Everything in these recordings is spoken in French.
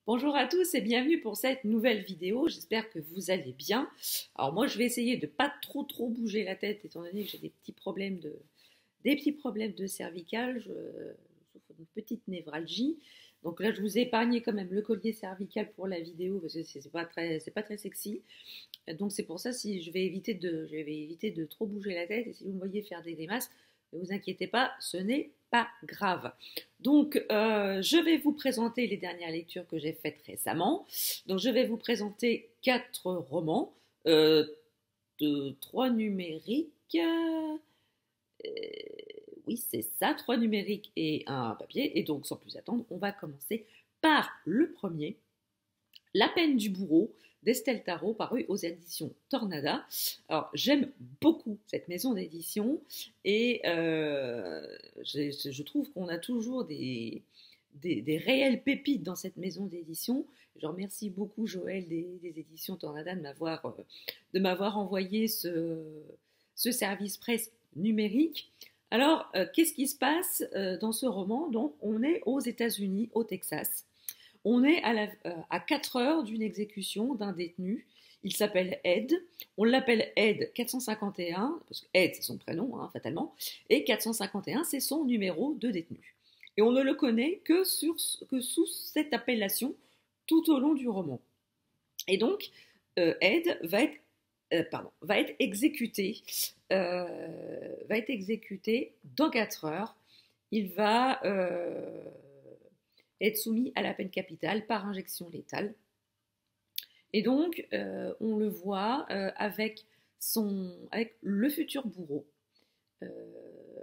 Bonjour à tous et bienvenue pour cette nouvelle vidéo, j'espère que vous allez bien. Alors moi je vais essayer de pas trop bouger la tête étant donné que j'ai des petits problèmes de cervical, je souffre d'une petite névralgie. Donc là je vous ai épargné quand même le collier cervical pour la vidéo parce que c'est pas très sexy. Donc c'est pour ça si je vais éviter de trop bouger la tête et si vous me voyez faire des grimaces, ne vous inquiétez pas, ce n'est pas grave. Donc, je vais vous présenter les dernières lectures que j'ai faites récemment. Donc, je vais vous présenter 4 romans, de 3 numériques. Oui, c'est ça, 3 numériques et un papier. Et donc, sans plus attendre, on va commencer par le premier, La peine du bourreau d'Estelle Tarot, paru aux éditions Tornada. Alors, j'aime beaucoup cette maison d'édition et je trouve qu'on a toujours des réelles pépites dans cette maison d'édition. Je remercie beaucoup Joël des éditions Tornada de m'avoir envoyé ce service presse numérique. Alors, qu'est-ce qui se passe dans ce roman? Donc, on est aux États-Unis, au Texas. On est à 4 heures d'une exécution d'un détenu. Il s'appelle Ed. On l'appelle Ed 451, parce que Ed, c'est son prénom, hein, fatalement. Et 451, c'est son numéro de détenu. Et on ne le connaît que sous cette appellation tout au long du roman. Et donc, Ed va être exécuté. Va être exécuté dans 4 heures. Il va être soumis à la peine capitale par injection létale. Et donc, on le voit avec le futur bourreau,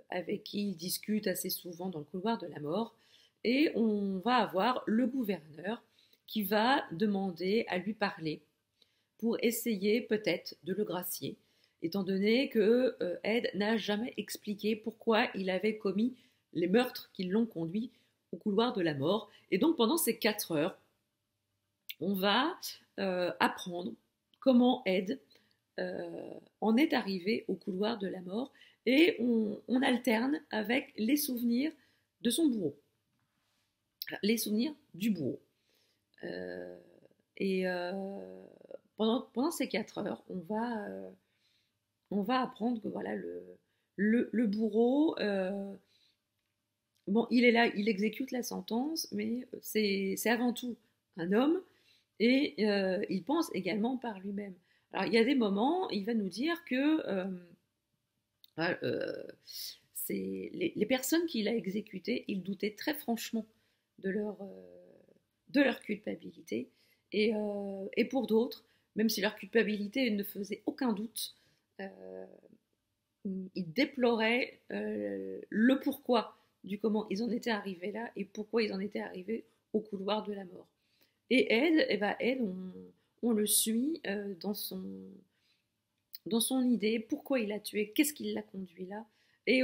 avec qui il discute assez souvent dans le couloir de la mort. Et on va avoir le gouverneur qui va demander à lui parler pour essayer peut-être de le gracier, étant donné que Ed n'a jamais expliqué pourquoi il avait commis les meurtres qui l'ont conduit au couloir de la mort. Et donc pendant ces 4 heures, on va apprendre comment Ed en est arrivé au couloir de la mort et on alterne avec les souvenirs de son bourreau, les souvenirs du bourreau. Pendant ces 4 heures, on va apprendre que voilà, le bourreau, bon, il est là, il exécute la sentence, mais c'est avant tout un homme et il pense également par lui-même. Alors, il y a des moments, il va nous dire que les personnes qu'il a exécutées, il doutait très franchement de leur culpabilité. Et pour d'autres, même si leur culpabilité ne faisait aucun doute, il déplorait le pourquoi du comment ils en étaient arrivés là et pourquoi ils en étaient arrivés au couloir de la mort. Et Ed, on le suit dans son idée, pourquoi il a tué, qu'est-ce qui l'a conduit là. Et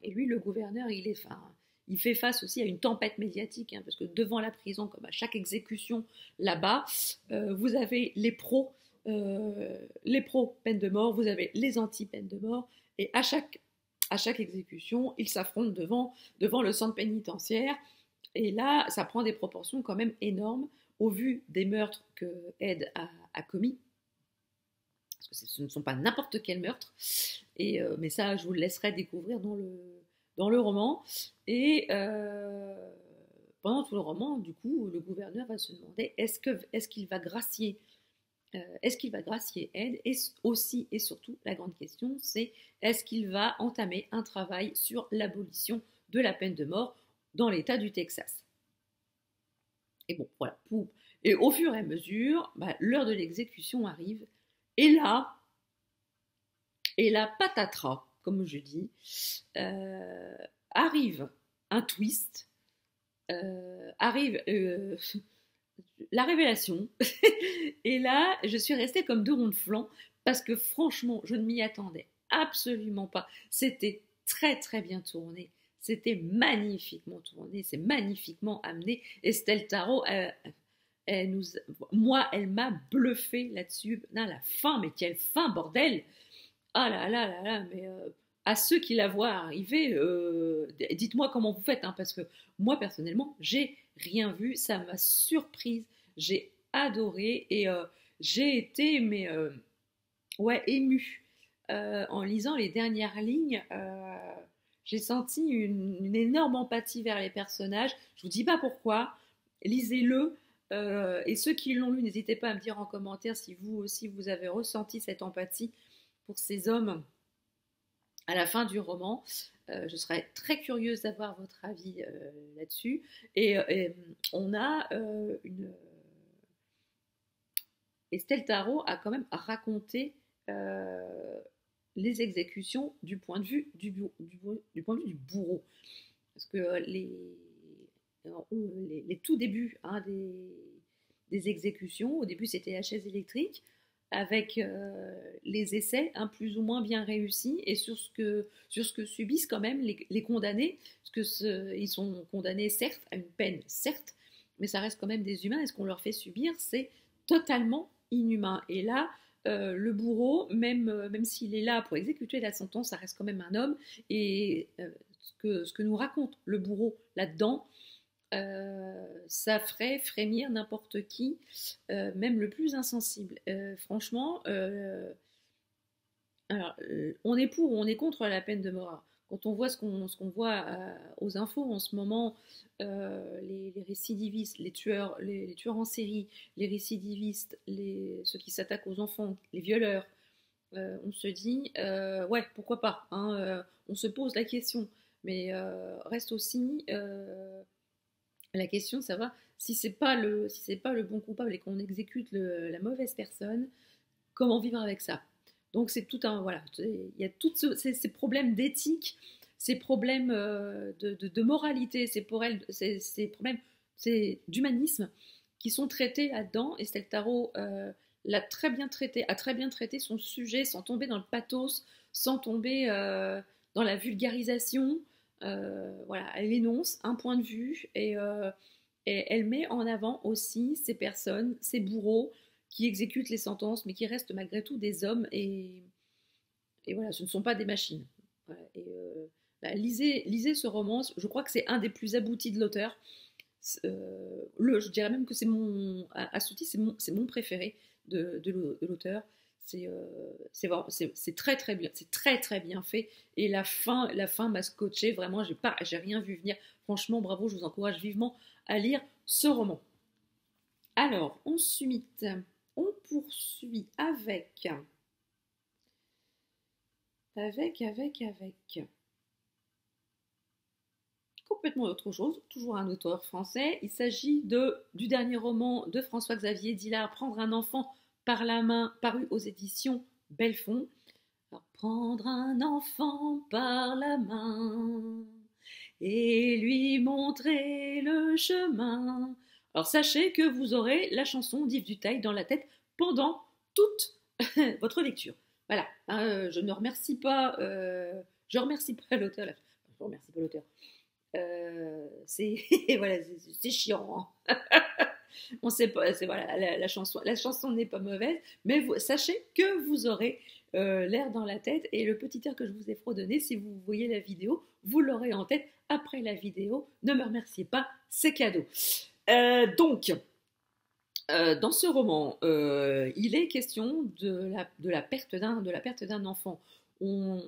lui, le gouverneur, il fait face aussi à une tempête médiatique, hein, parce que devant la prison, comme à chaque exécution là-bas, vous avez les pros peine de mort, vous avez les anti-peine de mort, et à chaque exécution, ils s'affrontent devant le centre pénitentiaire, et là, ça prend des proportions quand même énormes au vu des meurtres que Ed a commis, parce que ce ne sont pas n'importe quel meurtre, mais ça, je vous le laisserai découvrir dans le roman. Et pendant tout le roman, du coup, le gouverneur va se demander est-ce qu'il va gracier Ed, et aussi et surtout la grande question, c'est est-ce qu'il va entamer un travail sur l'abolition de la peine de mort dans l'État du Texas. Et bon, voilà. Et au fur et à mesure, l'heure de l'exécution arrive, et là, patatras, comme je dis, arrive un twist, arrive la révélation, et là, je suis restée comme 2 ronds de flanc, parce que franchement, je ne m'y attendais absolument pas. C'était très bien tourné. C'était magnifiquement tourné, c'est magnifiquement amené. Estelle Tarot, moi, elle m'a bluffé là-dessus. La fin, mais quelle fin, bordel! Ah là là là là, mais à ceux qui la voient arriver, dites-moi comment vous faites, hein, parce que moi personnellement, j'ai rien vu, ça m'a surprise, j'ai adoré et j'ai été mais ouais émue en lisant les dernières lignes. J'ai senti une énorme empathie vers les personnages. Je vous dis pas pourquoi. Lisez-le. Et ceux qui l'ont lu, n'hésitez pas à me dire en commentaire si vous aussi vous avez ressenti cette empathie pour ces hommes à la fin du roman. Je serais très curieuse d'avoir votre avis là-dessus. Et on a Estelle Tarot a quand même raconté les exécutions du point de vue du bourreau. Parce que les tout débuts hein, des exécutions, au début c'était la chaise électrique, avec les essais hein, plus ou moins bien réussis et sur ce que subissent quand même les condamnés, parce que ils sont condamnés certes à une peine, certes, mais ça reste quand même des humains et ce qu'on leur fait subir c'est totalement inhumain. Et là, le bourreau, même s'il est là pour exécuter la sentence, ça reste quand même un homme. Et ce que nous raconte le bourreau là-dedans, ça ferait frémir n'importe qui, même le plus insensible. Franchement, alors, on est pour ou on est contre la peine de mort. Quand on voit ce qu'on voit aux infos en ce moment, les récidivistes, les tueurs en série, les récidivistes, ceux qui s'attaquent aux enfants, les violeurs, on se dit, ouais, pourquoi pas hein, on se pose la question. Mais reste aussi la question de savoir si c'est pas le bon coupable et qu'on exécute la mauvaise personne, comment vivre avec ça. Donc c'est tout un voilà, il y a tous ces problèmes d'éthique, ces problèmes de moralité, ces problèmes d'humanisme qui sont traités là-dedans. Estelle Tarot l'a très bien traité, a très bien traité son sujet sans tomber dans le pathos, sans tomber dans la vulgarisation. Voilà, elle énonce un point de vue et elle met en avant aussi ces personnes, ces bourreaux qui exécutent les sentences, mais qui restent malgré tout des hommes et voilà, ce ne sont pas des machines. Voilà, et bah, lisez ce roman, je crois que c'est un des plus aboutis de l'auteur. Je dirais même que c'est à ce titre, c'est mon préféré de l'auteur. C'est très très bien, c'est très très bien fait. Et la fin m'a scotché. Vraiment, j'ai rien vu venir. Franchement, bravo, je vous encourage vivement à lire ce roman. Alors, ensuite, on poursuit avec complètement autre chose, toujours un auteur français. Il s'agit du dernier roman de François-Xavier Dillard, Prendre un enfant par la main, paru aux éditions Belfond. Alors, prendre un enfant par la main et lui montrer le chemin. Alors sachez que vous aurez la chanson d'Yves Duteil dans la tête pendant toute votre lecture. Voilà, je ne remercie pas, je remercie pas l'auteur. Je remercie pas l'auteur. C'est voilà, c'est chiant. Hein. On sait pas, c'est voilà, la chanson n'est pas mauvaise, mais sachez que vous aurez l'air dans la tête et le petit air que je vous ai fredonné, si vous voyez la vidéo, vous l'aurez en tête après la vidéo. Ne me remerciez pas, c'est cadeau. Donc, dans ce roman, il est question de la perte d'un enfant. On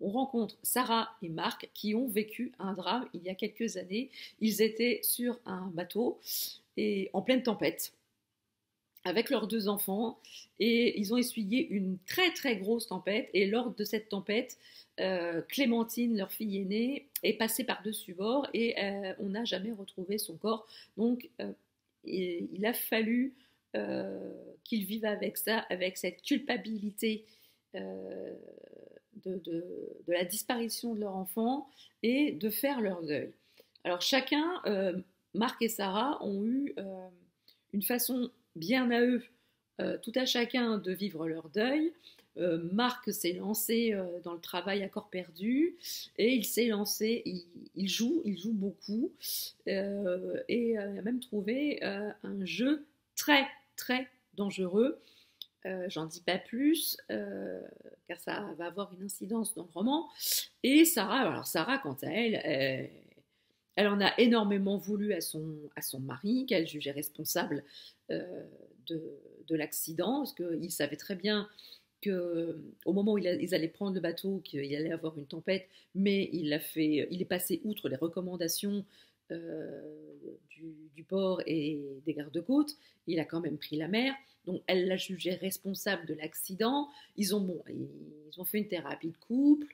rencontre Sarah et Marc qui ont vécu un drame il y a quelques années. Ils étaient sur un bateau et en pleine tempête avec leurs 2 enfants et ils ont essuyé une très très grosse tempête et lors de cette tempête, Clémentine, leur fille aînée, est passée par-dessus bord et on n'a jamais retrouvé son corps. Donc il a fallu qu'ils vivent avec ça, avec cette culpabilité de la disparition de leur enfant et de faire leur deuil. Alors chacun, Marc et Sarah, ont eu une façon bien à eux, tout à chacun de vivre leur deuil. Marc s'est lancé dans le travail à corps perdu et il s'est lancé, il joue beaucoup et a même trouvé un jeu très très dangereux J'en dis pas plus, car ça va avoir une incidence dans le roman. Et Sarah, alors Sarah, quant à elle, elle en a énormément voulu à son mari, qu'elle jugeait responsable euh, de, de l'accident, parce qu'il savait très bien qu'au moment où ils allaient prendre le bateau, qu'il allait avoir une tempête, mais il est passé outre les recommandations du port et des gardes-côtes, il a quand même pris la mer, donc elle l'a jugé responsable de l'accident. Ils ont fait une thérapie de couple,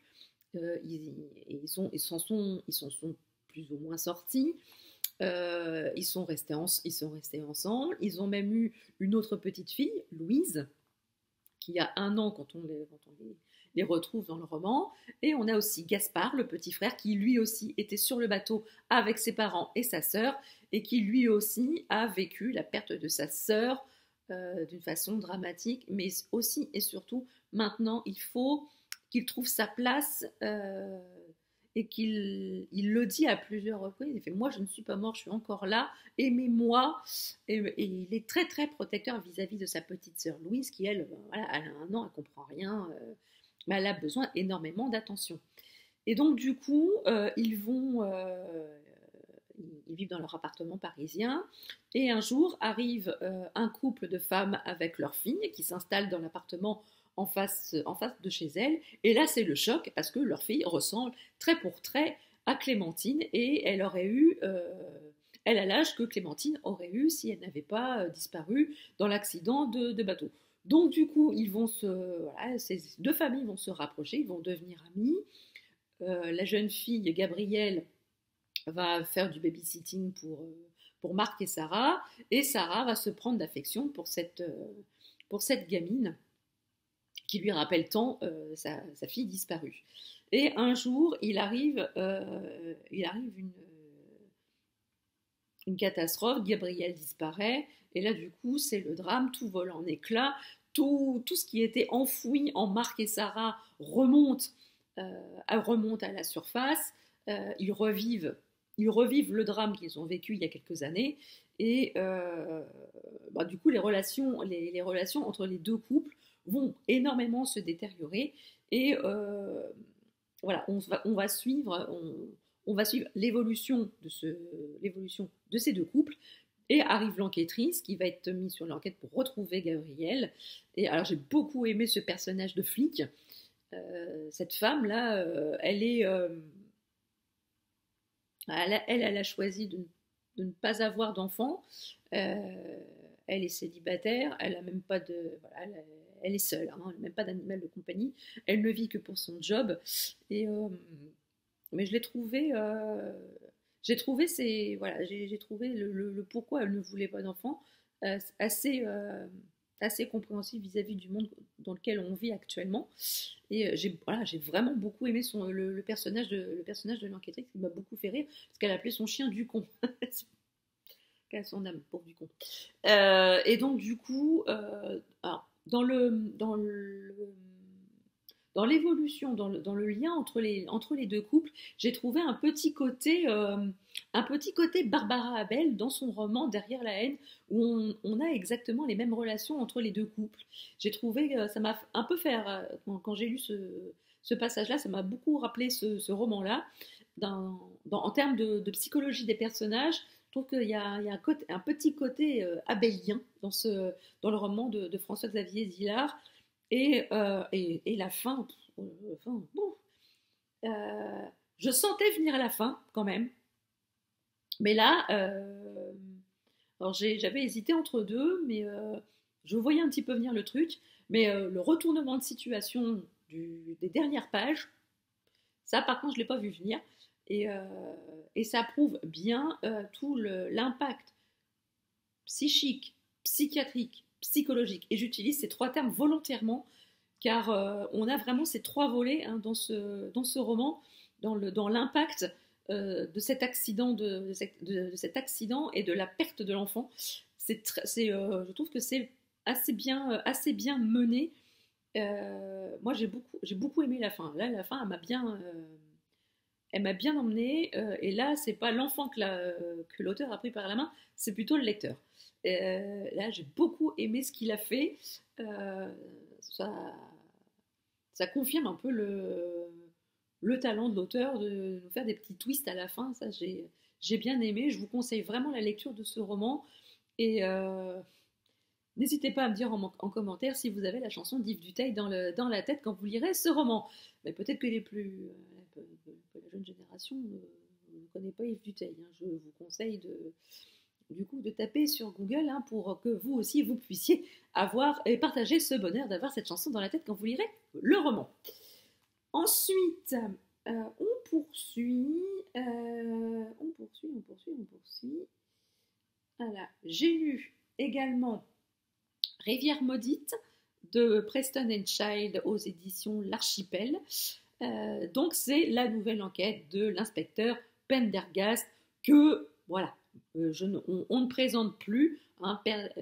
ils s'en sont plus ou moins sortis. Ils sont restés ensemble. Ils ont même eu une autre petite fille, Louise, qui a 1 an quand on les retrouve dans le roman. Et on a aussi Gaspard, le petit frère, qui lui aussi était sur le bateau avec ses parents et sa sœur, et qui lui aussi a vécu la perte de sa sœur d'une façon dramatique, mais aussi et surtout, maintenant, il faut qu'il trouve sa place et qu'il le dit à plusieurs reprises. Il fait: moi, je ne suis pas mort, je suis encore là, aimez-moi. Et il est très très protecteur vis-à-vis de sa petite sœur Louise, qui elle, voilà, elle a 1 an, elle comprend rien, mais elle a besoin énormément d'attention. Et donc du coup, ils vivent dans leur appartement parisien, et un jour arrive un couple de femmes avec leur fille qui s'installe dans l'appartement en face de chez elles, et là c'est le choc parce que leur fille ressemble trait pour trait à Clémentine, et elle a l'âge que Clémentine aurait eu si elle n'avait pas disparu dans l'accident de bateau. Donc du coup, voilà, ces 2 familles vont se rapprocher, ils vont devenir amis. La jeune fille Gabrielle va faire du babysitting pour Marc et Sarah va se prendre d'affection pour cette gamine qui lui rappelle tant sa fille disparue. Et un jour, il arrive une catastrophe, Gabriel disparaît, et là du coup c'est le drame, tout vole en éclats, tout ce qui était enfoui en Marc et Sarah remonte à la surface, ils revivent le drame qu'ils ont vécu il y a quelques années, et du coup les relations entre les 2 couples vont énormément se détériorer, et voilà, on va suivre l'évolution de ces 2 couples, et arrive l'enquêtrice qui va être mise sur l'enquête pour retrouver Gabriel. Et alors j'ai beaucoup aimé ce personnage de flic. Cette femme là, elle a choisi de ne pas avoir d'enfant. Elle est célibataire, elle a même pas de, voilà, elle est seule, hein, elle n'a même pas d'animal de compagnie. Elle ne vit que pour son job. Et mais je l'ai trouvé, j'ai trouvé le pourquoi elle ne voulait pas d'enfant assez assez compréhensible vis-à-vis du monde dans lequel on vit actuellement. Et j'ai vraiment beaucoup aimé le personnage de l'enquêtrice, qui m'a beaucoup fait rire parce qu'elle appelait son chien Ducon. Qu'elle a son âme pour Ducon. Et donc du coup, alors, dans l'évolution, dans le lien entre les 2 couples, j'ai trouvé un petit côté Barbara Abel dans son roman Derrière la haine, où on a exactement les mêmes relations entre les 2 couples. J'ai trouvé, ça m'a un peu fait, quand j'ai lu ce passage-là, ça m'a beaucoup rappelé ce roman-là, en termes de psychologie des personnages. Je trouve qu'il y a un petit côté abélien dans le roman de François-Xavier Zillard. Et la fin, bon, je sentais venir la fin quand même. Mais là, alors j'avais hésité entre 2, mais je voyais un petit peu venir le truc. Mais le retournement de situation des dernières pages, ça par contre je ne l'ai pas vu venir. Et ça prouve bien tout l'impact psychique, psychiatrique, psychologique. Et j'utilise ces 3 termes volontairement, car on a vraiment ces 3 volets, hein, dans ce roman, dans l'impact de cet accident, de cet accident et de la perte de l'enfant. Je trouve que c'est assez bien mené. Moi, j'ai beaucoup aimé la fin. Là, la fin, elle m'a bien emmenée, et là, c'est pas l'enfant que l'auteur a pris par la main, c'est plutôt le lecteur. Là, j'ai beaucoup aimé ce qu'il a fait. Euh, ça, ça confirme un peu le talent de l'auteur de nous faire des petits twists à la fin. Ça, j'ai bien aimé. Je vous conseille vraiment la lecture de ce roman. Et n'hésitez pas à me dire en commentaire si vous avez la chanson d'Yves Duteil dans la tête quand vous lirez ce roman. Mais peut-être que la jeune génération ne connaît pas Yves Duteil. Hein. Je vous conseille du coup de taper sur Google, hein, pour que vous aussi vous puissiez avoir et partager ce bonheur d'avoir cette chanson dans la tête quand vous lirez le roman. Ensuite, on poursuit. Voilà. J'ai lu également Rivière maudite de Preston and Child aux éditions L'Archipel. Donc c'est la nouvelle enquête de l'inspecteur Pendergast que, voilà, on ne présente plus. Hein.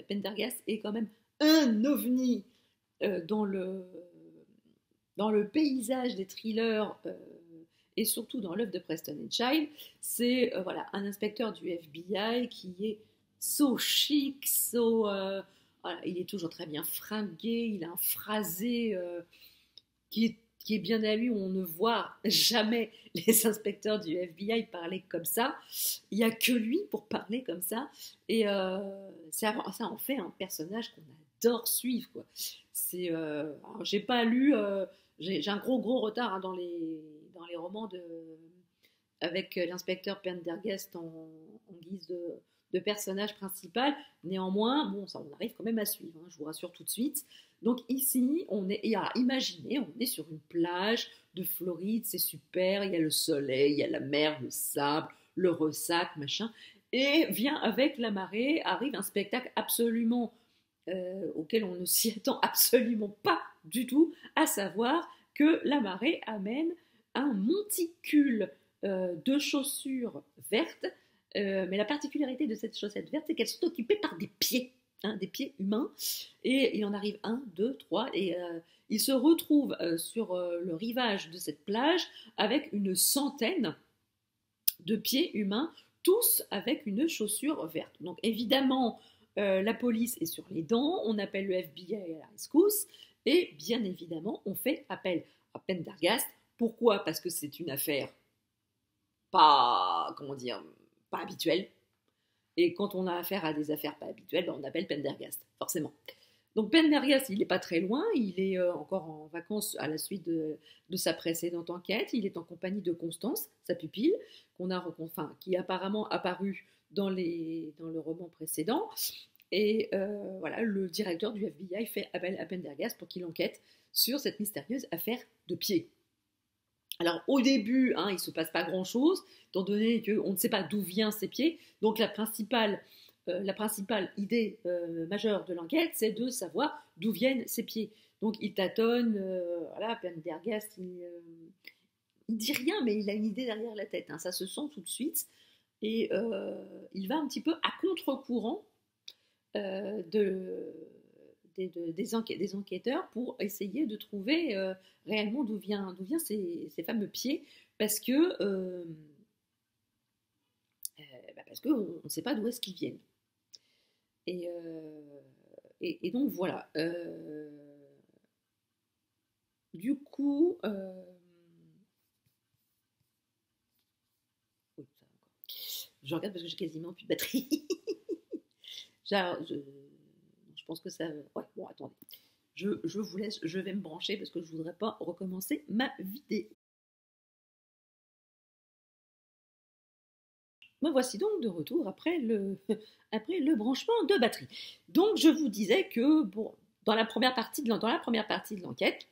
Pendergast est quand même un ovni dans le paysage des thrillers, et surtout dans l'œuvre de Preston and Child. C'est voilà, un inspecteur du FBI qui est so chic, voilà, il est toujours très bien fringué, il a un phrasé qui est bien à lui. On ne voit jamais les inspecteurs du FBI parler comme ça. Il n'y a que lui pour parler comme ça. Et ça en fait un personnage qu'on adore suivre, quoi. J'ai pas lu... j'ai un gros retard, hein, dans les romans avec l'inspecteur Pendergast en guise de personnage principal. Néanmoins, bon, ça, on arrive quand même à suivre, hein, je vous rassure tout de suite. Donc ici, imaginez, on est sur une plage de Floride, c'est super, il y a le soleil, il y a la mer, le sable, le ressac, machin, et vient avec la marée, arrive un spectacle absolument auquel on ne s'y attend absolument pas du tout, à savoir que la marée amène un monticule de chaussures vertes, mais la particularité de cette chaussette verte, c'est qu'elles sont occupées par des pieds, hein, des pieds humains, et il en arrive 1, 2, 3, et il se retrouve sur le rivage de cette plage avec une centaine de pieds humains, tous avec une chaussure verte. Donc évidemment, la police est sur les dents, on appelle le FBI à la rescousse, et bien évidemment, on fait appel à Pendergast. Pourquoi ? Parce que c'est une affaire pas habituelle. Et quand on a affaire à des affaires pas habituelles, on appelle Pendergast, forcément. Donc Pendergast, il n'est pas très loin, il est encore en vacances à la suite de sa précédente enquête. Il est en compagnie de Constance, sa pupille, qui est apparemment apparue dans le roman précédent. Et voilà, le directeur du FBI fait appel à Pendergast pour qu'il enquête sur cette mystérieuse affaire de pieds. Alors au début, hein, il ne se passe pas grand-chose, étant donné qu'on ne sait pas d'où viennent ces pieds. Donc la principale idée majeure de l'enquête, c'est de savoir d'où viennent ces pieds. Donc il tâtonne, voilà, Pendergast, il dit rien, mais il a une idée derrière la tête, hein, ça se sent tout de suite. Et il va un petit peu à contre-courant des enquêteurs pour essayer de trouver réellement d'où viennent ces fameux pieds, parce que on ne sait pas d'où est-ce qu'ils viennent. Et donc voilà. Du coup, oui, ça va encore. Je regarde parce que j'ai quasiment plus de batterie. Je pense que ça... Ouais, bon, attendez. Je vous laisse, je vais me brancher parce que je ne voudrais pas recommencer ma vidéo. Me voici donc de retour après le branchement de batterie. Donc je vous disais que bon, dans la première partie de l'enquête,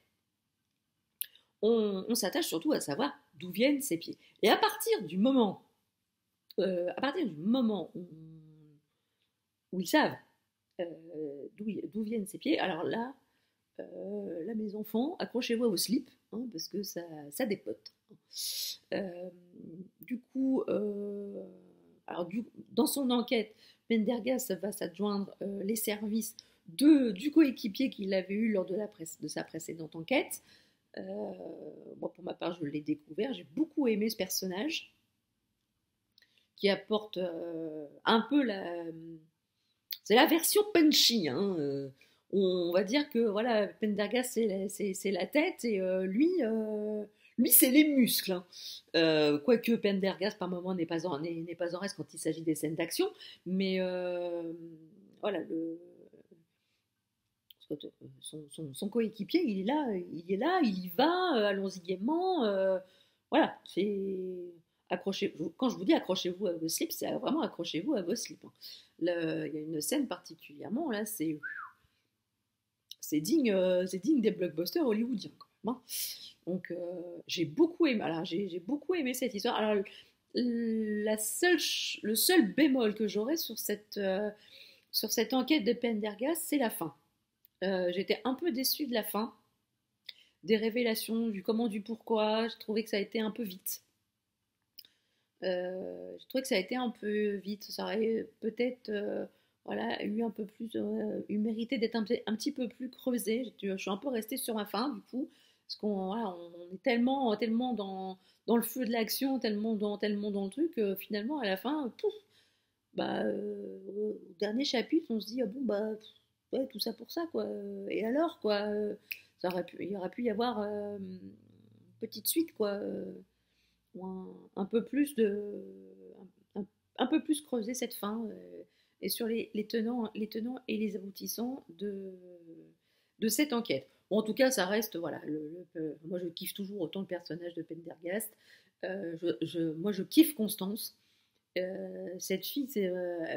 on s'attache surtout à savoir d'où viennent ces pieds. Et à partir du moment où ils savent d'où viennent ces pieds, alors là, mes enfants, accrochez-vous à vos slips, hein, parce que ça dépote. Du coup, dans son enquête, Pendergast va s'adjoindre les services du coéquipier qu'il avait eu lors de sa précédente enquête, Moi, pour ma part, je l'ai découvert. J'ai beaucoup aimé ce personnage qui apporte un peu la. C'est la version punchy. Hein, on va dire que voilà, Pendergast c'est la tête et lui c'est les muscles. Hein. Quoique Pendergast par moment n'est pas en reste quand il s'agit des scènes d'action, mais voilà son coéquipier il est là, il y va, allons-y gaiement. Voilà, c'est accrochez-vous. Quand je vous dis accrochez-vous à vos slips, c'est vraiment accrochez-vous à vos slips. Hein. Il y a une scène particulièrement là, c'est digne des blockbusters hollywoodiens quand même. Hein. Donc j'ai beaucoup aimé. Alors, j'ai beaucoup aimé cette histoire. Alors le seul bémol que j'aurais sur cette enquête de Pendergast, c'est la fin. J'étais un peu déçue de la fin, des révélations, du comment, du pourquoi. Je trouvais que ça a été un peu vite. Je trouvais que ça a été un peu vite. Ça aurait peut-être voilà, eu un peu plus, eu mérité d'être un petit peu plus creusé. Je suis un peu restée sur ma faim du coup, parce qu'on voilà, on est tellement dans le feu de l'action, tellement dans le truc, finalement à la fin, pouf, bah, au dernier chapitre, on se dit ah bon bah ouais, tout ça pour ça quoi. Et alors quoi, il aurait pu y avoir une petite suite quoi. Ou un peu plus un peu plus creuser cette fin et sur les tenants et les aboutissants de cette enquête. Bon, en tout cas, ça reste, voilà, moi je kiffe toujours autant le personnage de Pendergast. Moi je kiffe Constance. Cette fille,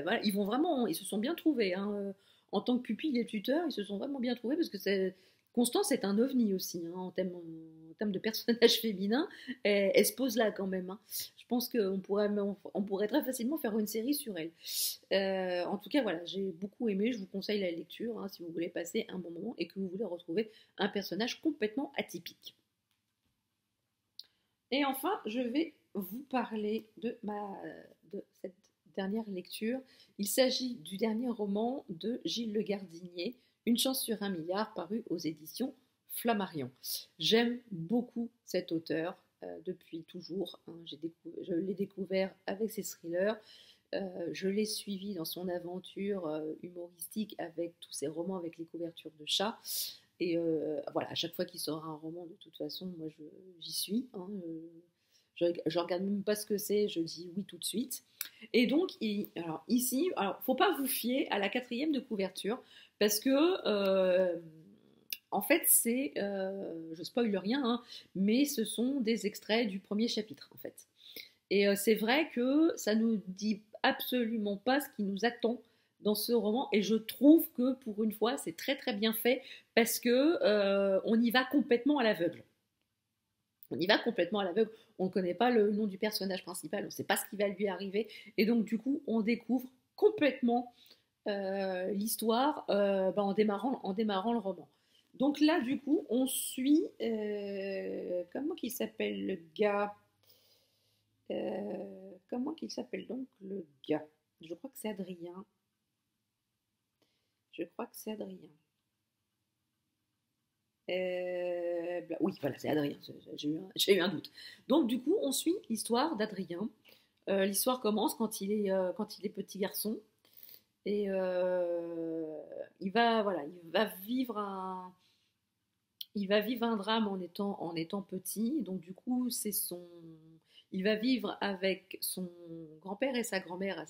voilà, ils se sont bien trouvés. Hein, en tant que pupille et tuteur, ils se sont vraiment bien trouvés parce que Constance est un ovni aussi hein, en termes de personnage féminin. Elle se pose là quand même. Hein. Je pense on pourrait très facilement faire une série sur elle. En tout cas, voilà, j'ai beaucoup aimé. Je vous conseille la lecture hein, si vous voulez passer un bon moment et que vous voulez retrouver un personnage complètement atypique. Et enfin, je vais vous parler de cette dernière lecture. Il s'agit du dernier roman de Gilles Le Gardinier, Une chance sur un milliard, paru aux éditions Flammarion. J'aime beaucoup cet auteur depuis toujours. Hein. Je l'ai découvert avec ses thrillers. Je l'ai suivi dans son aventure humoristique avec tous ses romans avec les couvertures de chats. Et voilà, à chaque fois qu'il sort un roman, de toute façon, moi j'y suis. Hein, je regarde même pas ce que c'est, je dis oui tout de suite. Et donc, alors ici, faut pas vous fier à la quatrième de couverture parce que en fait, je spoil rien, hein, mais ce sont des extraits du premier chapitre en fait. Et c'est vrai que ça nous dit absolument pas ce qui nous attend dans ce roman. Et je trouve que pour une fois, c'est très très bien fait parce que on y va complètement à l'aveugle. On y va complètement à l'aveugle. On ne connaît pas le nom du personnage principal, on ne sait pas ce qui va lui arriver. Et donc du coup, on découvre complètement l'histoire en démarrant le roman. Donc là, du coup, on suit comment qu'il s'appelle le gars comment qu'il s'appelle donc le gars? Je crois que c'est Adrien. Je crois que c'est Adrien. Oui, voilà, c'est Adrien. J'ai eu un doute. Donc, du coup, on suit l'histoire d'Adrien. L'histoire commence quand il est petit garçon. Et voilà, il va vivre un drame en étant petit. Donc, du coup, il va vivre avec son grand-père et sa grand-mère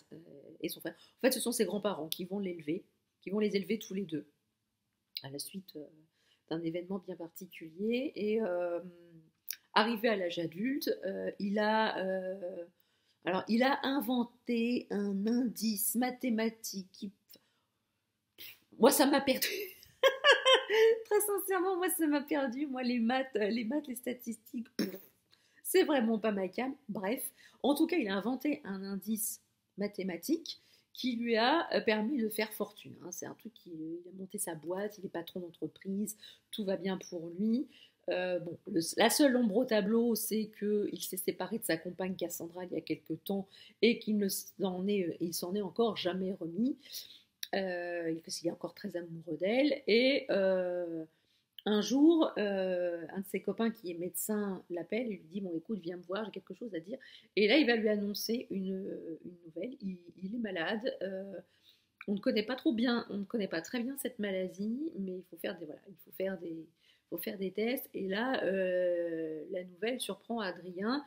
et son frère. En fait, ce sont ses grands-parents qui vont les élever tous les deux à la suite d'un événement bien particulier. Et arrivé à l'âge adulte, il a inventé un indice mathématique. Moi, ça m'a perdu. Très sincèrement, moi, ça m'a perdu. Moi, les maths, les statistiques, c'est vraiment pas ma cam. Bref, en tout cas, il a inventé un indice mathématique qui lui a permis de faire fortune. Hein. C'est un truc il a monté sa boîte, il est patron d'entreprise, tout va bien pour lui. Bon, la seule ombre au tableau, c'est qu'il s'est séparé de sa compagne Cassandra il y a quelques temps et il s'en est encore jamais remis. Parce qu'il est encore très amoureux d'elle. Et Un jour, un de ses copains qui est médecin l'appelle et lui dit: «Bon écoute, viens me voir, j'ai quelque chose à dire» et là, il va lui annoncer une nouvelle. Il est malade, on ne connaît pas très bien cette maladie, mais il faut faire des voilà, il faut faire des tests et là, la nouvelle surprend Adrien.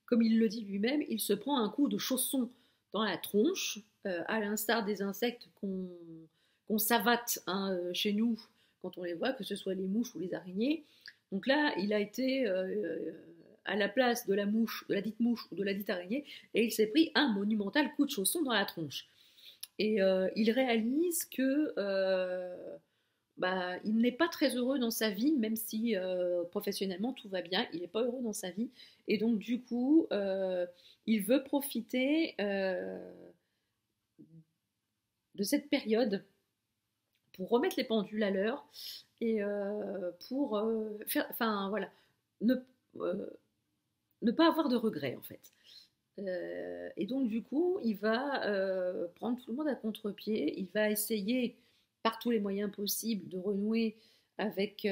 Comme il le dit lui-même, il se prend un coup de chausson dans la tronche, à l'instar des insectes qu'on savate, hein, chez nous quand on les voit, que ce soit les mouches ou les araignées. Donc là, il a été à la place de la mouche, de la dite mouche ou de la dite araignée, et il s'est pris un monumental coup de chausson dans la tronche. Et il réalise que bah, il n'est pas très heureux dans sa vie, même si professionnellement tout va bien, il n'est pas heureux dans sa vie. Et donc du coup, il veut profiter de cette période pour remettre les pendules à l'heure et pour faire, enfin voilà, ne, euh, ne pas avoir de regrets en fait. Et donc du coup, il va prendre tout le monde à contre-pied, il va essayer par tous les moyens possibles de renouer avec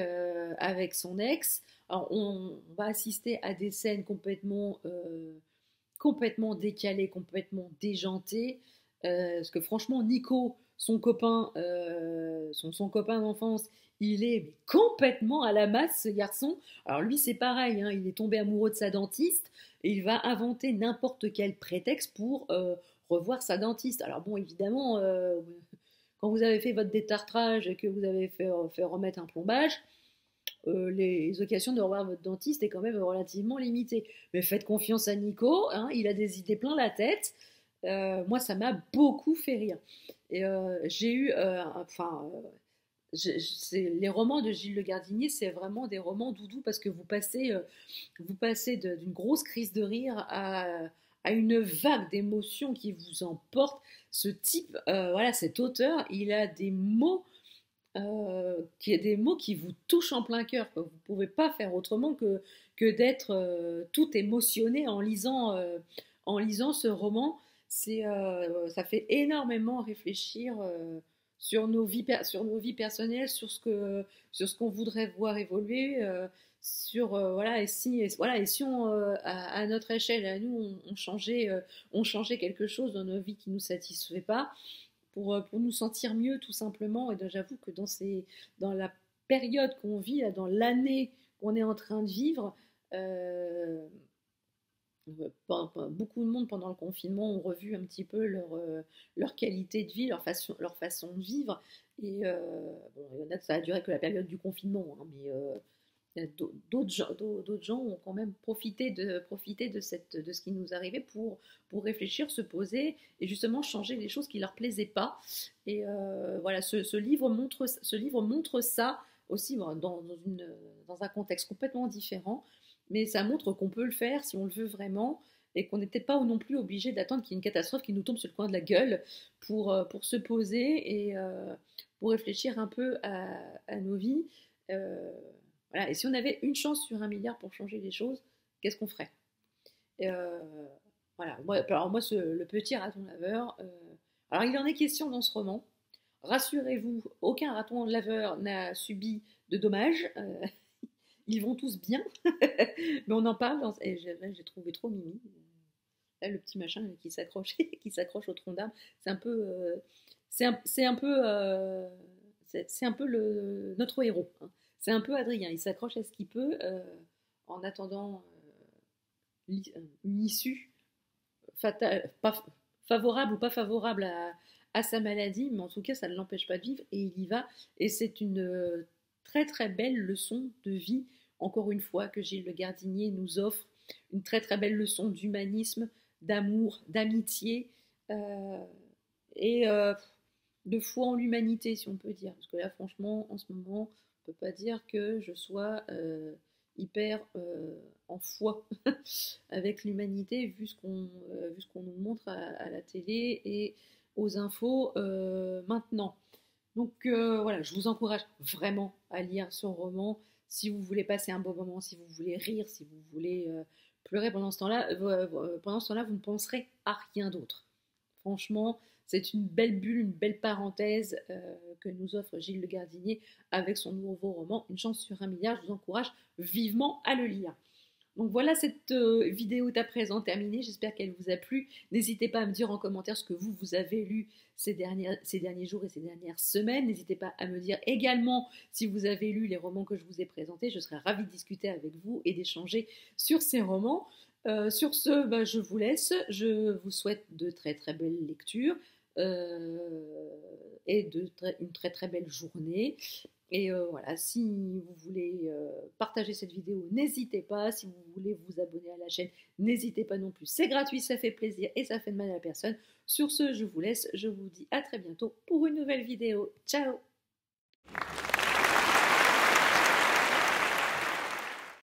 son ex. Alors on va assister à des scènes complètement décalées, complètement déjantées, parce que franchement, Nico, son copain, son copain d'enfance, il est mais complètement à la masse, ce garçon. Alors lui, c'est pareil, hein, il est tombé amoureux de sa dentiste et il va inventer n'importe quel prétexte pour revoir sa dentiste. Alors bon, évidemment, quand vous avez fait votre détartrage et que vous avez fait remettre un plombage, les occasions de revoir votre dentiste est quand même relativement limitées. Mais faites confiance à Nico, hein, il a des idées plein la tête. Moi, ça m'a beaucoup fait rire. Et j'ai eu, enfin, les romans de Gilles Le Gardinier, c'est vraiment des romans doudous parce que vous passez d'une grosse crise de rire à une vague d'émotions qui vous emporte. Ce type, voilà, cet auteur, il a des mots des mots qui vous touchent en plein cœur. Quoi. Vous ne pouvez pas faire autrement que d'être tout émotionné en lisant ce roman. Ça fait énormément réfléchir sur nos vies personnelles, sur ce qu'on voudrait voir évoluer, voilà, et si on, à notre échelle, à nous, on changeait quelque chose dans nos vies qui ne nous satisfait pas, pour nous sentir mieux tout simplement. Et donc, j'avoue que dans la période qu'on vit, là, dans l'année qu'on est en train de vivre, euh, beaucoup de monde pendant le confinement ont revu un petit peu leur qualité de vie, leur façon de vivre. Et bon, il y en a que ça a duré que la période du confinement, hein, mais d'autres gens ont quand même profité de ce qui nous arrivait pour réfléchir, se poser et justement changer les choses qui leur plaisaient pas. Et voilà, ce livre montre ça aussi bon, dans un contexte complètement différent, mais ça montre qu'on peut le faire si on le veut vraiment et qu'on n'est peut-être pas non plus obligé d'attendre qu'il y ait une catastrophe qui nous tombe sur le coin de la gueule pour se poser et pour réfléchir un peu à nos vies. Euh, voilà. Et si on avait une chance sur un milliard pour changer les choses, qu'est-ce qu'on ferait? Et, voilà. Moi le petit raton laveur, alors il en est question dans ce roman. Rassurez-vous, aucun raton laveur n'a subi de dommages. Ils vont tous bien. Mais on en parle et j'ai trouvé trop mimi. Là, le petit machin qui s'accroche qui s'accroche au tronc d'arbre, c'est un peu c'est un peu c'est un peu notre héros, hein. C'est un peu Adrien, il s'accroche à ce qu'il peut en attendant une issue pas favorable ou pas favorable à sa maladie, mais en tout cas ça ne l'empêche pas de vivre et il y va. Et c'est une très très belle leçon de vie, encore une fois, que Gilles Le Gardinier nous offre, une très très belle leçon d'humanisme, d'amour, d'amitié euh, et de foi en l'humanité, si on peut dire. Parce que là, franchement, en ce moment, on ne peut pas dire que je sois hyper en foi avec l'humanité, vu ce qu'on nous montre à la télé et aux infos maintenant. Donc voilà, je vous encourage vraiment à lire ce roman si vous voulez passer un bon moment, si vous voulez rire, si vous voulez pleurer pendant ce temps-là. Pendant ce temps-là, vous ne penserez à rien d'autre. Franchement, c'est une belle bulle, une belle parenthèse que nous offre Gilles Le Gardinier avec son nouveau roman Une chance sur un milliard. Je vous encourage vivement à le lire. Donc voilà, cette vidéo est à présent terminée, j'espère qu'elle vous a plu. N'hésitez pas à me dire en commentaire ce que vous avez lu ces derniers jours et ces dernières semaines. N'hésitez pas à me dire également si vous avez lu les romans que je vous ai présentés. Je serai ravie de discuter avec vous et d'échanger sur ces romans. Sur ce, je vous laisse. Je vous souhaite de très très belles lectures et une très très belle journée. Et voilà, si vous voulez partager cette vidéo, n'hésitez pas. Si vous voulez vous abonner à la chaîne, n'hésitez pas non plus. C'est gratuit, ça fait plaisir et ça fait de mal à personne. Sur ce, je vous laisse. Je vous dis à très bientôt pour une nouvelle vidéo. Ciao!